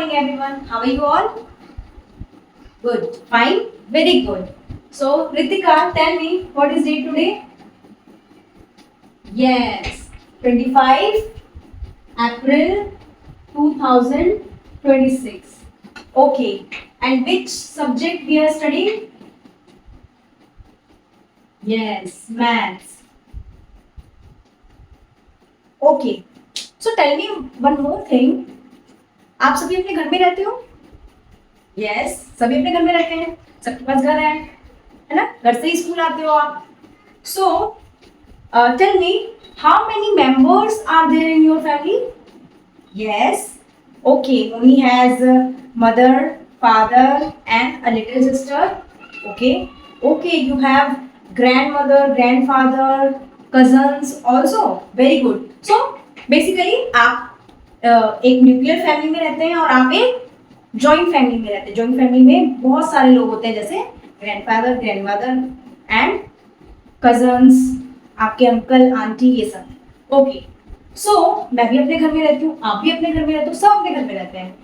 morning everyone. How are you all? Good. Fine. Very good. So Ritika, tell me what is date today? Yes. 25 April 2026. Okay. And which subject we are studying? Yes, maths. Okay. So tell me one more thing. आप सभी अपने घर में रहते हो? Yes, सभी अपने घर में रहते हैं, सबके पास घर है ना? घर से ही स्कूल आते हो आप. So tell me, how many members are there in your family? Yes, okay, only has mother, father and a little sister. Okay, okay, you have grandmother, grandfather, cousins also. Very good. So basically आप एक nuclear family में रहते हैं और आप एक joint family में रहते हैं. जॉइंट फैमिली में बहुत सारे लोग होते हैं, जैसे ग्रैंडफादर, ग्रैंडमदर एंड कजन्स, आपके अंकल, आंटी, ये सब. ओके, सो मैं भी अपने घर में रहती हूँ, आप भी अपने घर में रहते हो, सब अपने घर में रहते हैं.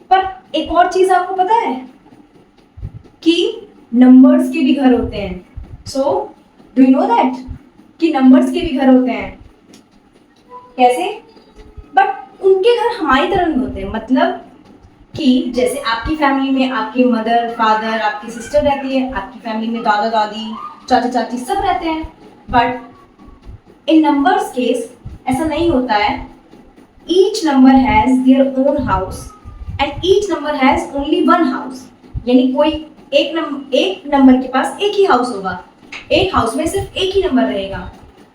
पर एक और चीज आपको पता है कि नंबर्स के भी घर होते हैं. So do you know that कि नंबर्स के भी घर होते हैं? कैसे? बट उनके घर हमारी तरह नहीं होते. मतलब कि जैसे आपकी फैमिली में आपकी मदर, फादर, आपकी सिस्टर रहती है, आपकी फैमिली में दादा, दादी, चाचा, चाची सब रहते हैं. बट इन नंबर्स केस ऐसा नहीं होता है. Each number has their own house and each number has only one house. यानी कोई एक नंबर के पास एक ही हाउस होगा. एक हाउस में सिर्फ एक ही नंबर रहेगा.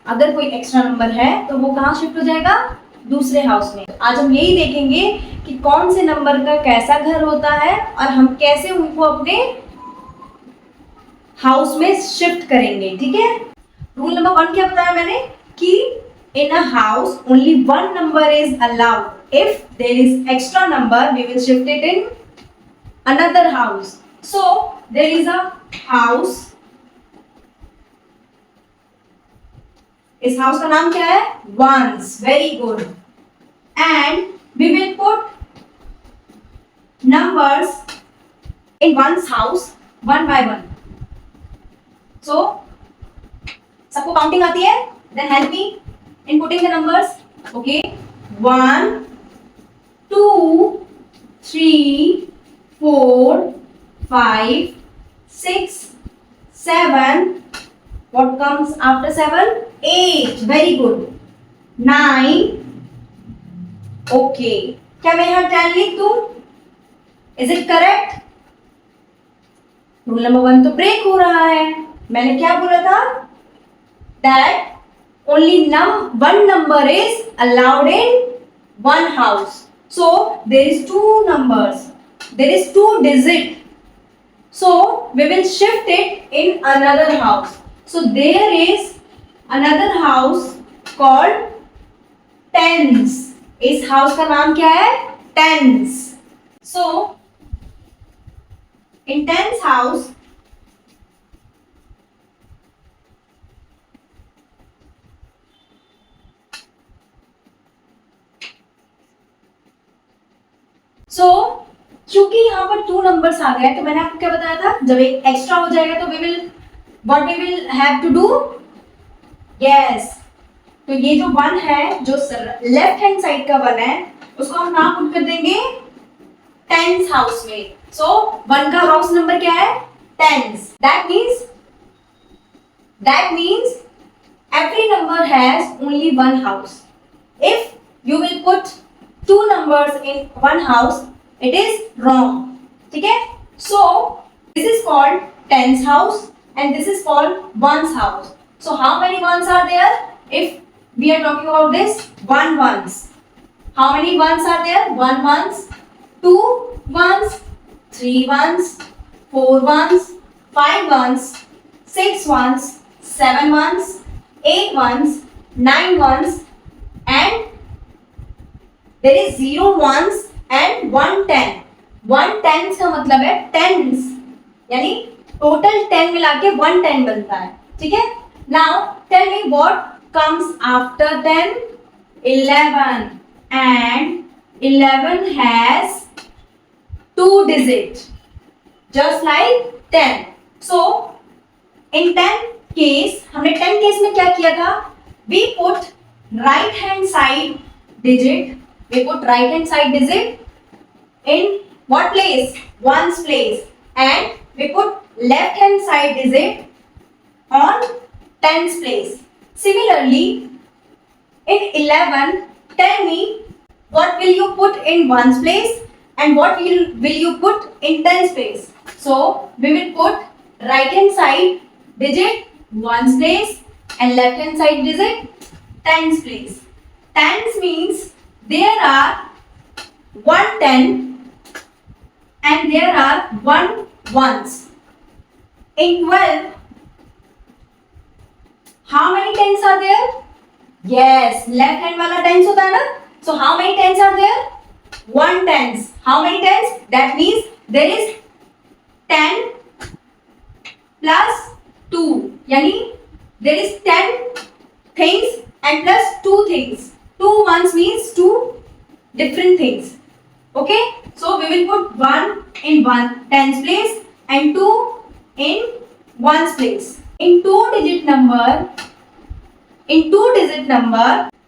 अगर कोई एक्स्ट्रा नंबर है तो वो कहाँ शिफ्ट हो जाएगा? दूसरे हाउस में. आज हम यही देखेंगे कि कौन से नंबर का कैसा घर होता है और हम कैसे उनको अपने हाउस में शिफ्ट करेंगे. ठीक है. रूल नंबर 1 क्या बताया मैंने कि in a house only one number is allowed. If there is extra number we will shift it in another house. So there is a house. इस हाउस का नाम क्या है? Ones. Very good. And we will put numbers in one's house one by one. So सबको counting आती है? Then help me in putting the numbers. Okay, 1 2 3 4 5 6 7. What comes after 7? 8. Very good. 9. Okay, क्या मैं यहाँ 10 लिख दूं? Is it correct? Rule number 1 तो break हो रहा है. मैंने क्या बोला था? That only one number is allowed in one house. So there is two numbers. There is 2 digit. So we will shift it in another house. So there is another house called tens. इस house का नाम क्या है? Tens. So in tens house क्योंकि यहाँ पर 2 numbers आ गए तो मैंने आपको क्या बताया था, जब एक एक्स्ट्रा हो जाएगा तो we will have to do. Yes, तो ये जो 1 है, जो लेफ्ट हैंड साइड का 1 है, उसको हम नाम पुट कर देंगे टेंस हाउस में. सो 1 का हाउस नंबर क्या है? Tens. That means every number has only one house. If you will put 2 numbers in one house, it is wrong. ठीक है? So this is called tens house and this is called ones house. So how many ones are there? If we are talking about this, 1 ones. How many ones are there? 1 ones, 2 ones, 3 ones, 4 ones, 5 ones, 6 ones, 7 ones, 8 ones, 9 ones, and there is 0 ones and 1 10. 1 tens का मतलब है tens, यानी total 10 मिला के 1 10 बनता है. ठीक है. Now tell me what comes after 10? 11. And 11 has 2 digit, just like 10. So in 10 case, हमने 10 केस में क्या किया था? We put right hand side digit. We put right hand side digit in what place? Ones place, and we put left hand side digit on tens place. Similarly, in 11, tell me what will you put in ones place and what will you put in tens place. So we will put right hand side digit ones place and left hand side digit tens place. Tens means there are 1 10 and there are 1 ones. In 12, how many tens are there? Yes, left hand wala tens hota hai na. So how many tens are there? 1 tens. How many tens? That means there is 10 plus 2. Yani there is 10 things and plus 2 things. 2 ones means 2 different things. Okay, so we will put 1 in 1 tens place and 2 in ones place. In two digit number,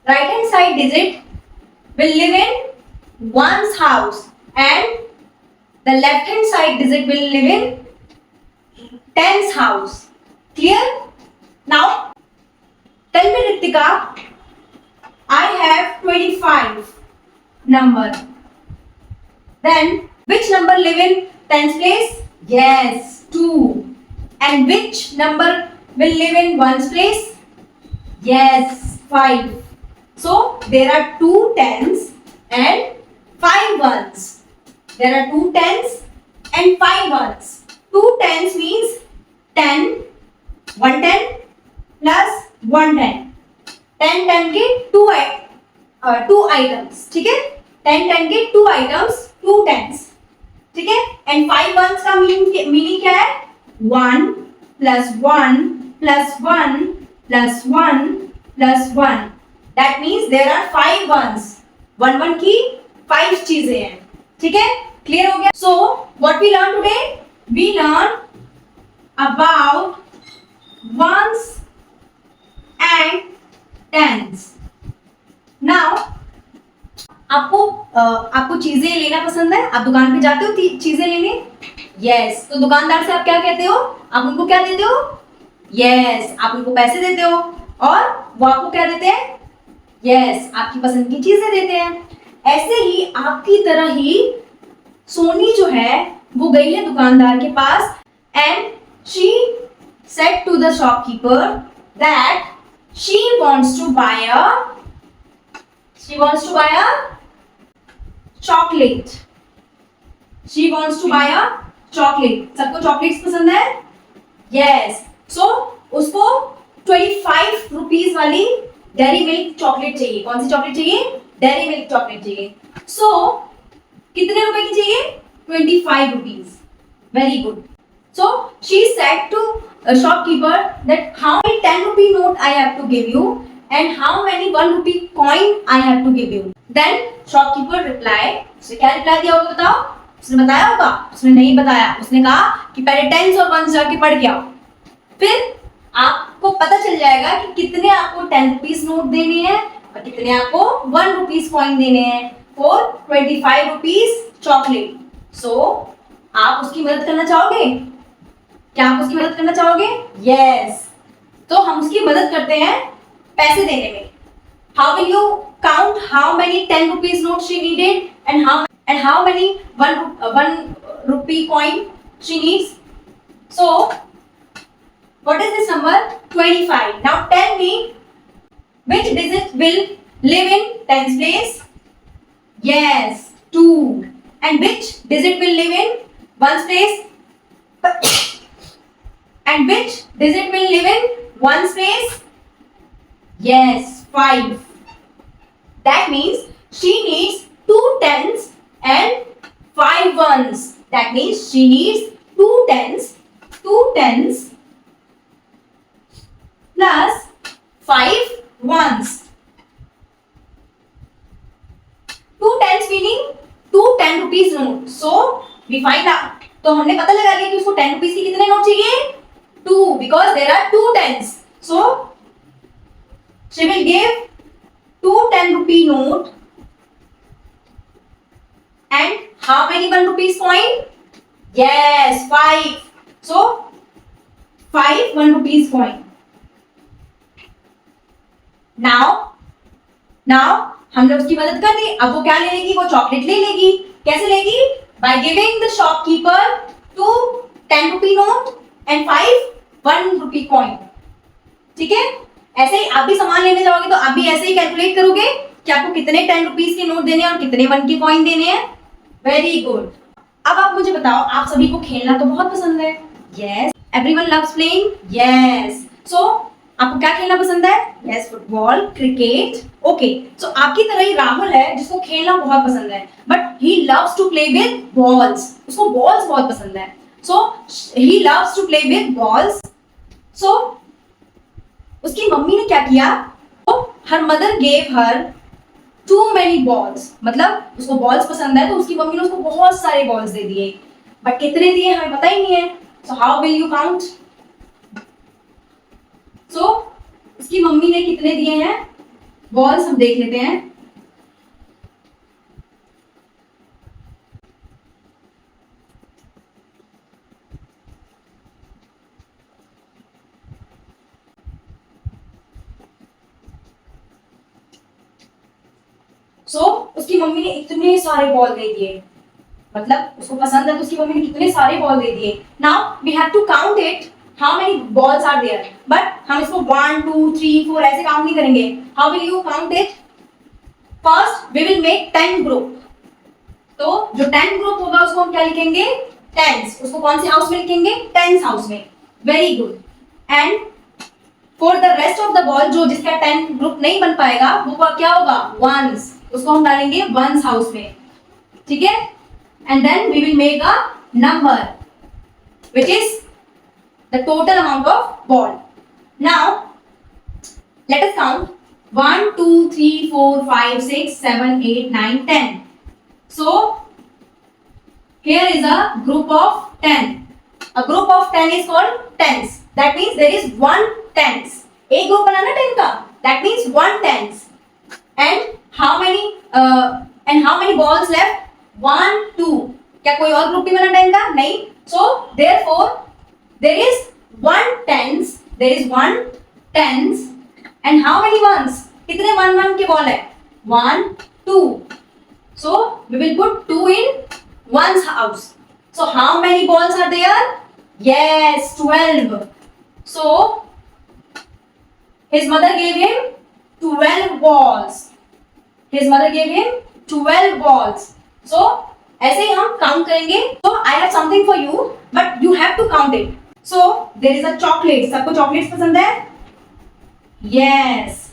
right hand side digit will live in one's house and the left hand side digit will live in tens house. Clear? Now tell me, Ritika, I have 25 number. Then which number live in tens place? Yes, 2. And which number will live in ones place? Yes, 5. So there are 2 tens and 5 ones. There are 2 tens and 5 ones. 2 tens means 10, 1 10 plus 1 10. 10 10 के 2 items. ठीक है? 10 10 के 2 items, 2 tens. ठीक है? And 5 ones का meaning क्या है? 1 plus 1 plus 1 plus 1 plus 1. That means there are 5 ones. 1 1 की 5 चीजें हैं. ठीक है? Clear हो गया? So what we learn today? We learn about ones and tens. Now आपको चीजें लेना पसंद है? आप दुकान पे जाते हो चीजें लेने? यस. तो दुकानदार से आप क्या कहते हो? आप उनको क्या देते हो? यस, आप उनको पैसे देते हो और वो आपको क्या देते हैं? यस, आपकी पसंद की चीजें देते हैं. ऐसे ही आपकी तरह ही सोनी जो है वो गई है दुकानदार के पास and she said to the shopkeeper that she wants to buy a chocolate. She wants to buy a chocolate. सबको चॉकलेट्स पसंद है? Yes. So उसको 25 रुपीज वाली डेयरी मिल्क चॉकलेट चाहिए. कौन सी चॉकलेट चाहिए? डेयरी मिल्क चॉकलेट चाहिए. So कितने रुपए की चाहिए? 25 rupees. Very good. So she said to a shopkeeper that how many 10 rupee note I have to give you and how many 1 rupee coin I have to give you. Then shopkeeper replied. उसने क्या reply दिया होगा बताओ? उसने बताया होगा? उसने नहीं बताया. उसने कहा कि पहले टेंस और वंस जाके पढ़ के आओ. फिर आपको पता चल जाएगा कि कितने आपको 10 रुपीज नोट देने हैं और कितने आपको 1 रुपीज कॉइन देने हैं फॉर 25 रुपीज चॉकलेट. सो आप उसकी मदद करना चाहोगे? क्या आप उसकी मदद करना चाहोगे? यस. तो हम उसकी मदद करते हैं पैसे देने में. How will you count how many 10 rupees notes she needed and how many 1 rupee coin she needs? So what is this number? 25. Now tell me which digit will live in tens place? Yes, 2. And which digit will live in ones place? And which digit will live in ones place? Yes, 5. That means she needs 2 tens and 5 ones. That means she needs 2 tens plus 5 ones. 2 tens meaning 2 10 rupees notes. So we find out, तो हमने पता लगा लिया कि उसको 10 rupees की कितने note चाहिए, 2, because there are 2 tens. So she will give 2 10 rupee note and how many 1 rupees coin? Yes, 5. So 5 1 rupees coin. Now हमने उसकी मदद कर दी, अब वो क्या ले लेगी, वो चॉकलेट ले लेगी. कैसे लेगी? By giving the shopkeeper 2 10 rupee note and 5 1 rupee coin. ठीक है, ऐसे ही आप भी सामान लेने जाओगे तो आप भी ऐसे ही कैलकुलेट करोगे कि आपको कितने 10 रुपीज के नोट देने हैं और कितने 1 के कॉइन देने हैं. Very good. अब आप मुझे बताओ, आप सभी को खेलना तो बहुत पसंद है. Yes, everyone loves playing. Yes, so आपको क्या खेलना पसंद है? Yes, football, cricket. Okay, so आपकी तरह ही राहुल है जिसको खेलना बहुत पसंद है, but he loves to play with balls. उसको बॉल्स बहुत पसंद है. So he loves to play with balls. So उसकी मम्मी ने क्या किया? तो her mother gave her too many balls. मतलब उसको बॉल्स पसंद है तो उसकी मम्मी ने उसको बहुत सारे बॉल्स दे दिए, बट कितने दिए हमें पता ही नहीं है. So how will you count? So उसकी मम्मी ने कितने दिए हैं बॉल्स, हम देख लेते हैं. सो उसकी मम्मी ने इतने सारे बॉल दे दिए, मतलब उसको पसंद है तो उसकी मम्मी ने कितने सारे बॉल दे दिए. Now we have to count it, how many balls are there. But हम इसको 1 2 3 4 ऐसे काउंट नहीं करेंगे. How will you count it? First we will make 10 group. तो जो 10 ग्रुप होगा उसको हम क्या लिखेंगे? टेंस. उसको कौन से हाउस में लिखेंगे? टेंस हाउस में. Very good. And for the rest of the ball, जो जिसका 10 ग्रुप नहीं बन पाएगा वो क्या होगा? वंस. उसको हम डालेंगे वंस हाउस में. ठीक है, and then we will make a number which is the total amount of ball. Now let us count 1 2 3 4 5 6 7 8 9 10. So here is a group of 10. A group of 10 is called tens. That means there is one tens. एक group बनाना 10 का, that means one tens. And how many balls left? 1 2. क्या कोई और group भी बना 10 का? नहीं. So therefore there is one tens. There is one tens. And how many ones? कितने 1 1 के बॉल है? 1 2. So we will put 2 in one's house. So how many balls are there? Yes, 12. So his mother gave him 12 balls. His mother gave him 12 balls. So ऐसे ही हम count करेंगे. So I have something for you, but you have to count it. So there is a chocolate. सबको chocolates पसंद है? Yes.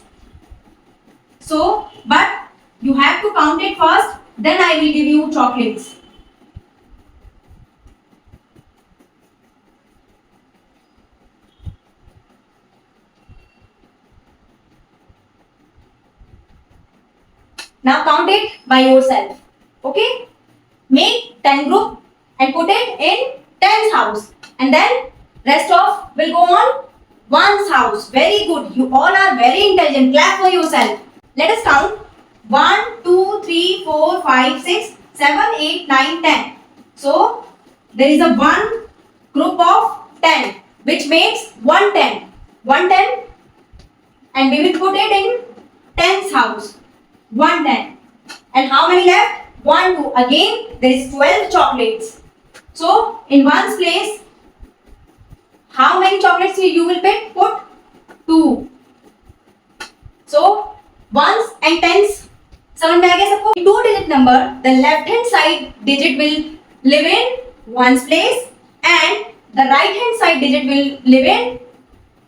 So but you have to count it first, then I will give you chocolates. Now count it by yourself. Okay? Make 10 group and put it in 10's house, and then rest of will go on 1's house. Very good. You all are very intelligent. Clap for yourself. Let us count 1 2 3 4 5 6 7 8 9 10. So there is a one group of 10 which makes 110. 110, and we will put it in 10's house. 110. And how many left? 1 2. Again there is 12 chocolates. So in one's place, how many chocolates you will put? 2. So ones and tens समझ में आ गया सबको? 2 digit number, the left hand side digit will live in ones place and the right hand side digit will live in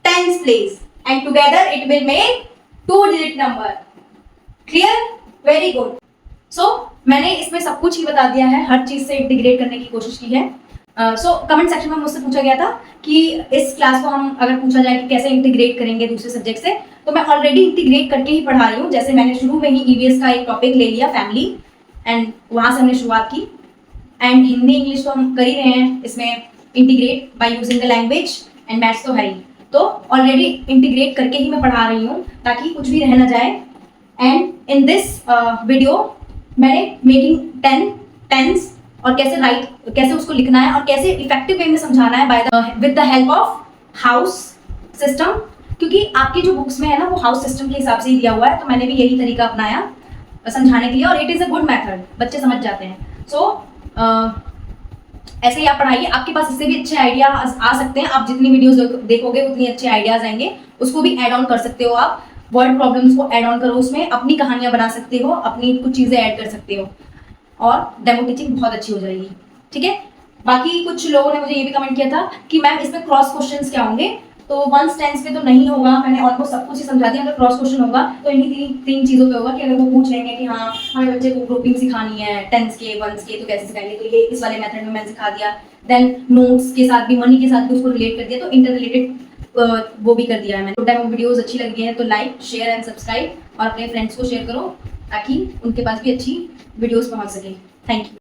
tens place, and together it will make 2 digit number. Clear? Very good. So मैंने इसमें सब कुछ ही बता दिया है, हर चीज से integrate करने की कोशिश की है. सो कमेंट सेक्शन में मुझसे पूछा गया था कि इस क्लास को हम अगर पूछा जाए कि कैसे इंटीग्रेट करेंगे दूसरे सब्जेक्ट से, तो मैं ऑलरेडी इंटीग्रेट करके ही पढ़ा रही हूँ. जैसे मैंने शुरू में ही ईवीएस का एक टॉपिक ले लिया, फैमिली, एंड वहाँ से हमने शुरुआत की. एंड हिंदी इंग्लिश तो हम कर ही रहे हैं इसमें integrate by using the language, and maths तो है ही, तो ऑलरेडी इंटीग्रेट करके ही मैं पढ़ा रही हूँ ताकि कुछ भी रह ना जाए। एंड इन दिस वीडियो मैंने मेकिंग टेंस और कैसे उसको लिखना है और कैसे इफेक्टिव वे में समझाना है with the help of house system, क्योंकि आपकी जो बुक्स में है ना वो हाउस सिस्टम के हिसाब से ही दिया हुआ है, तो मैंने भी यही तरीका अपनाया समझाने के लिए, और it is a good method, बच्चे समझ जाते हैं। सो ऐसे ही आप पढ़ाइए, आपके पास इससे भी अच्छे आइडिया आ सकते हैं। आप जितनी वीडियोस देखोगे उतनी अच्छे आइडियाज आएंगे, उसको भी ऐड ऑन कर सकते हो आप, वर्ड प्रॉब्लम्स को ऐड ऑन करो, उसमें अपनी कहानियां बना सकते हो, अपनी कुछ चीज़ें ऐड कर सकते हो, और डेमो टीचिंग बहुत अच्छी हो जाएगी। ठीक है, बाकी कुछ लोगों ने मुझे ये भी कमेंट किया था कि मैम इसमें क्रॉस क्वेश्चंस क्या होंगे, तो वंस टेंस पे तो नहीं होगा, मैंने ऑलमोस्ट सब कुछ ही समझा दिया। अगर क्रॉस क्वेश्चन होगा तो इन्हीं तीन चीज़ों पे होगा कि अगर वो पूछ लेंगे कि हाँ हमें बच्चे को ग्रुपिंग सिखानी है टेंस के वंस के, तो कैसे सिखाएंगे, तो ये इस वाले मेथड में मैंने सिखा दिया। देन नोट्स के साथ भी, मनी के साथ भी उसको रिलेट कर दिया, तो इंटर रिलेटेड वो भी कर दिया है मैंने। तो डेमो वीडियोस अच्छी लगी है तो लाइक शेयर एंड सब्सक्राइब, और अपने फ्रेंड्स को शेयर करो ताकि उनके पास भी अच्छी वीडियोस पहुंच सके। Thank you.